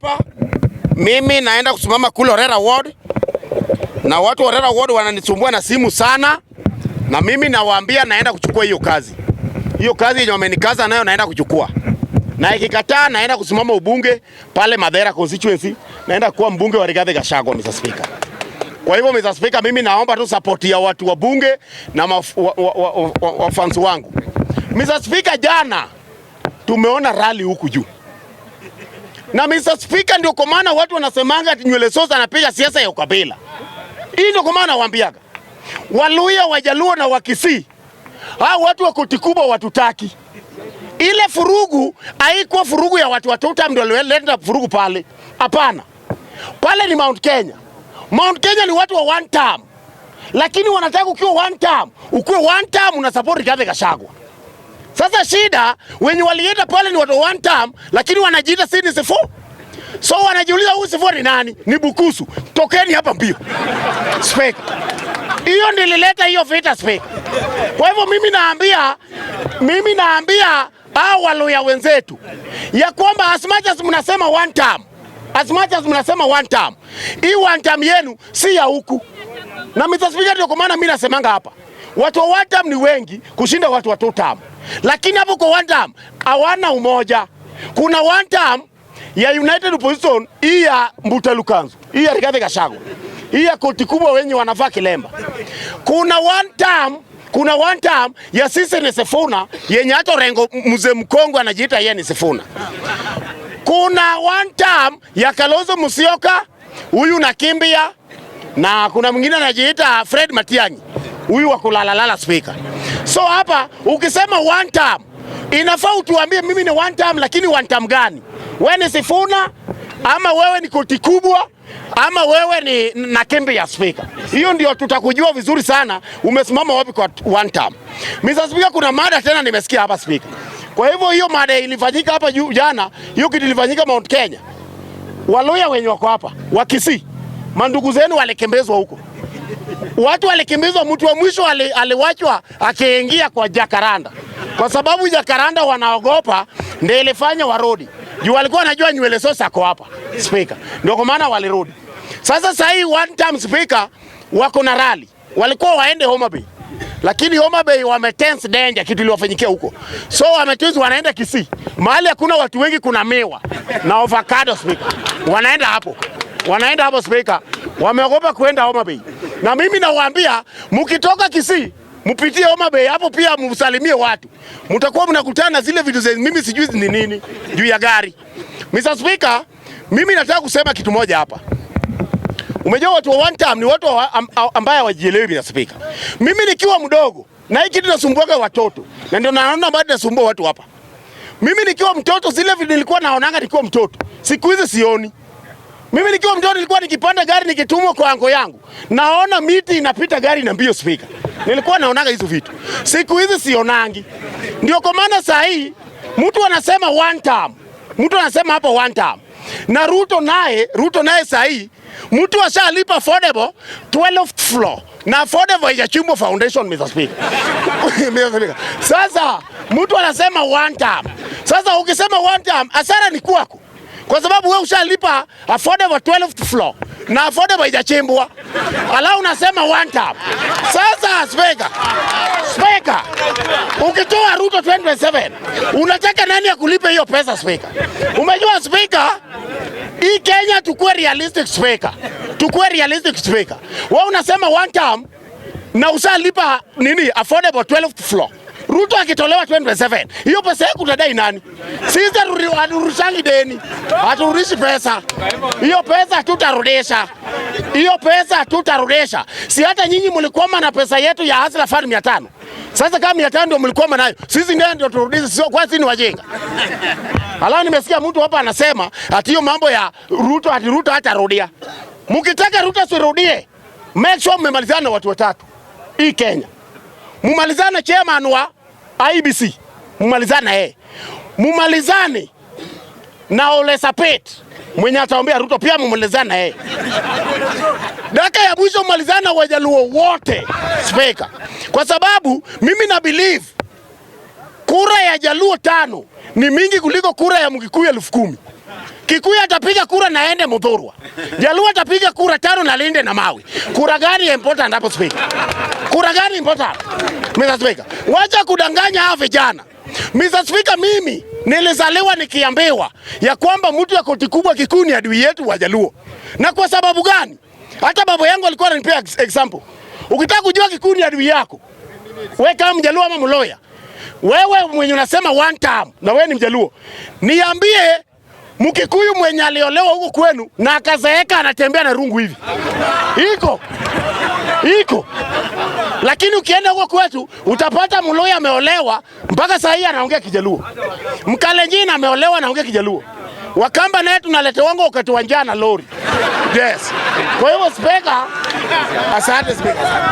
hapa, mimi naenda kusimama kule Orera Ward, na watu Orera Ward wananisumbua na simu sana, na mimi nawaambia naenda kuchukua hiyo kazi. Hiyo kazi yenye wamenikaza nayo naenda kuchukua. Na ikikataa naenda kusimama ubunge pale Madera constituency, naenda kuwa mbunge wa Rigathi Gachagua, Mr. Speaker. Kwa hivyo Mr. Speaker, mimi naomba tu support ya watu wa bunge na fans wangu. Mr. Speaker, jana tumeona rally huku juu. Na Mr. Speaker, ndio kwa maana watu wanasemanga ati Nywele Sosa anapiga siasa ya ukabila. Hii ndio kwa maana waambiaga Waluya, Wajaluo na Wakisii, hao watu wa koti kubwa watutaki. Ile furugu haikuwa furugu ya watu wa Tutam ndio walileta furugu pale. Hapana. Pale ni Mount Kenya. Mount Kenya ni watu wa one term. Lakini wanataka ukiwa one term, ukuwe one term una support Rigathi Gachagua. Sasa shida wenye walienda pale ni watu wa one term, lakini wanajiita Sydney Sifuna. So wanajiuliza huyu Sifuna ni nani? Ni Bukusu. Tokeni hapa mbio. Speaker. Hiyo nilileta hiyo vita, Speaker. Kwa hivyo mimi naambia hao Waluya wenzetu ya kwamba as much as mnasema one term, hii one term yenu si ya huku. Na Mr. Speaker, ndio kwa maana mimi nasemanga hapa, watu wa one term ni wengi kushinda watu wa two term. Lakini hapo kwa one term hawana umoja. Kuna one term ya United Opposition, hii ya Mbuta Lukanzu, hii ya Rigathi Gachagua, hii ya koti kubwa wenye wanavaa kilemba. Kuna one term ya Sydney Sifuna yenye hata Rengo mzee mkongwe anajiita yeye ni Sifuna. Kuna one term ya Kalonzo Musyoka, huyu nakimbia, na kuna mwingine anajiita Fred Matiang'i, huyu wa kulalala, Speaker. So hapa ukisema one term inafaa utuambie mimi ni one term, lakini one term gani? Wewe ni Sifuna ama wewe ni koti kubwa ama wewe ni nakimbia, Speaker? Hiyo ndio tutakujua vizuri sana umesimama wapi kwa one term. Mr. Speaker, kuna mada tena nimesikia hapa, Speaker. Kwa hivyo hiyo mada ilifanyika hapa jana, hiyo kitu ilifanyika Mount Kenya. Waluya wenye wako hapa, Wakisii, mandugu zenu walikimbizwa huko. Watu walikimbizwa, mtu wa mwisho aliwachwa akiingia kwa Jacaranda. Kwa sababu Jacaranda wanaogopa, ndio ilifanya warudi. Juu walikuwa wanajua Nywele Sosa ako hapa, Speaker. Ndio kwa maana walirudi. Sasa hii one time, Speaker, wako na rally. Walikuwa waende Homa Bay. Lakini Homa Bay wametense danger kitu iliwafanyikia huko. So wametense wanaenda Kisii. Mahali hakuna watu wengi, kuna miwa na avocado, Speaker. Wanaenda hapo, Speaker. Wameogopa kuenda Homa Bay. Na mimi nawaambia mkitoka Kisii mpitie Homa Bay, hapo pia msalimie watu. Mtakuwa mnakutana na zile vitu zenye mimi sijui ni nini juu ya gari. Mr. Speaker, mimi nataka kusema kitu moja hapa. Umejua watu wa one term ni watu ambaye hawajielewi, Mr. Speaker. Mimi nikiwa mdogo na hiki kitu nasumbuaga watoto, na ndio naona bado nasumbua watu hapa. Mimi nikiwa mtoto zile vitu nilikuwa naonanga nikiwa mtoto, siku hizi sioni. Mimi nikiwa mtoto nilikuwa nikipanda gari nikitumwa kwa ango yangu, naona miti inapita gari na mbio, Speaker. Nilikuwa naonaga hizo vitu. Siku hizi sionangi. Ndio kwa maana saa hii mtu anasema one term. Mtu anasema hapo one term. Na Ruto naye saa hii mtu ashalipa affordable 12th floor. Na affordable haijachimbwa foundation, Mr. Speaker. Sasa mtu anasema one term. Sasa ukisema one term, hasara ni kwako. Kwa sababu wewe ushalipa affordable 12th floor na affordable haijachimbwa. Ala unasema one term. Sasa Speaker, ukitoa Ruto 27, unataka nani ya kulipa hiyo pesa, Speaker? Umejua, Speaker, hii Kenya tukue realistic, Speaker. Wewe unasema one term na ushalipa nini affordable 12th floor. Ruto akitolewa 27, hiyo pesa yako utadai nani? Sisi haturudishangi deni, haturudishi pesa. Hiyo pesa tutarudisha. Si hata nyinyi mlikwama na pesa yetu ya Hustler Fund 500. Sasa kama 500 ndio mlikwama nayo, sisi ndio turudishe, sio kwa sisi ni wajinga. Alafu nimesikia mtu hapa anasema ati hiyo mambo ya Ruto hatarudia. Mkitaka Ruto sirudie, make sure mmemalizana na watu watatu hii Kenya. Mumalizane chairman wa IBC, mumalizane na Ole Sapet mwenye ataombea Ruto, pia mumalizane Daka ya mwisho mumalizane Wajaluo wote, Speaker. Kwa sababu mimi na believe kura ya Jaluo 5 ni mingi kuliko kura ya Mkikuyu 10,000. Kikuyu atapiga kura na ende Muthurwa. Jaluo atapiga kura 5 na linde na mawe. Kura gani important hapo speaker? Kura gani important? Mr. Speaker, wacha kudanganya hawa vijana. Mr. Speaker, mimi nilizaliwa nikiambiwa ya kwamba mtu ya koti kubwa Kikuyu ni adui yetu wa Jaluo. Na kwa sababu gani? Hata baba yangu alikuwa ananipea example. Ukitaka kujua Kikuyu ni adui yako, wewe kama Mjaluo ama Mloya, wewe mwenye unasema one term na wewe ni Mjaluo, niambie Mkikuyu mwenye aliolewa huko kwenu na akazeeka anatembea na rungu hivi. Iko. Lakini ukienda huko kwetu utapata Mloya ameolewa mpaka saa hii anaongea Kijaluo. Mkalenjin ameolewa anaongea Kijaluo. Wakamba naye tunaleta wango wakati wa njaa na lori. Yes. Kwa hivyo speaker, asante speaker.